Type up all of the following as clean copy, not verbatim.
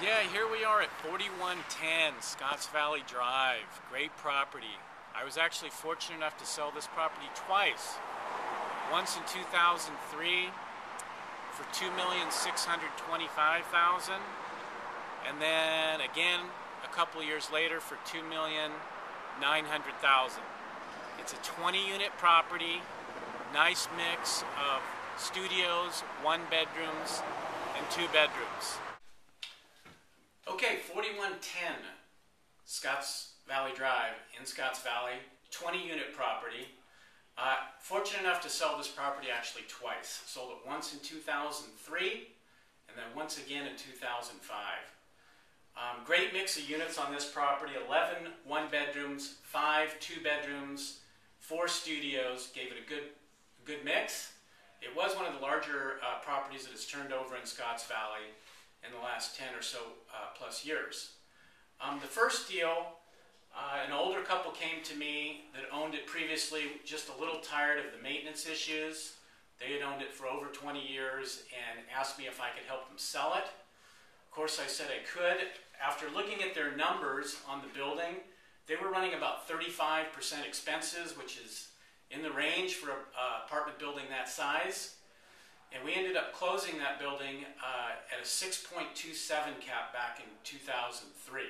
Yeah, here we are at 4110 Scotts Valley Drive. Great property. I was actually fortunate enough to sell this property twice. Once in 2003 for $2,625,000, and then again a couple years later for $2,900,000. It's a 20-unit property, nice mix of studios, 1 bedrooms, and 2 bedrooms. Okay, 4110 Scotts Valley Drive in Scotts Valley, 20-unit property. Fortunate enough to sell this property actually twice. Sold it once in 2003 and then once again in 2005. Great mix of units on this property, 11 1-bedrooms, 5 2-bedrooms, 4 studios, gave it a good mix. It was one of the larger properties that has turned over in Scotts Valley in the last 10 or so plus years. The first deal, an older couple came to me that owned it previously, just a little tired of the maintenance issues. They had owned it for over 20 years and asked me if I could help them sell it. Of course I said I could. After looking at their numbers on the building, they were running about 35% expenses, which is in the range for an apartment building that size. And we ended up closing that building at a 6.27 cap back in 2003.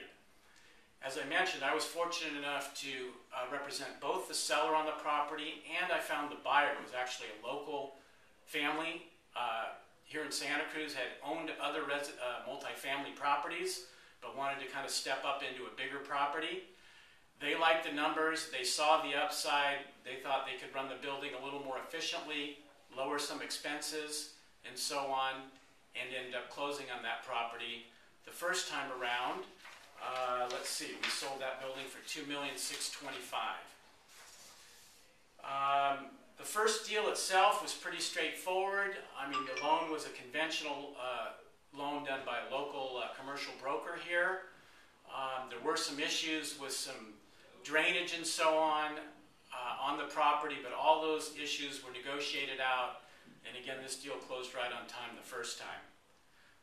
As I mentioned, I was fortunate enough to represent both the seller on the property, and I found the buyer. It was actually a local family here in Santa Cruz, had owned other multifamily properties, but wanted to kind of step up into a bigger property. They liked the numbers, they saw the upside, they thought they could run the building a little more efficiently, lower some expenses, and so on, and ended up closing on that property. The first time around, let's see, we sold that building for $2,625,000. The first deal itself was pretty straightforward. I mean, the loan was a conventional loan done by a local commercial broker here. There were some issues with some drainage and so on the property, but all those issues were negotiated out, and again, this deal closed right on time the first time.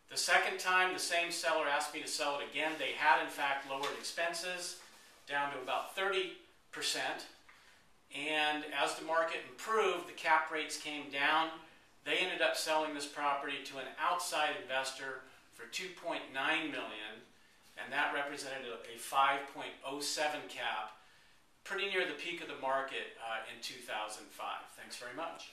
The second time, the same seller asked me to sell it again. They had, in fact, lowered expenses down to about 30%, and as the market improved, the cap rates came down. They ended up selling this property to an outside investor for $2.9 million, and that represented a 5.07 cap, pretty near the peak of the market in 2005. Thanks very much.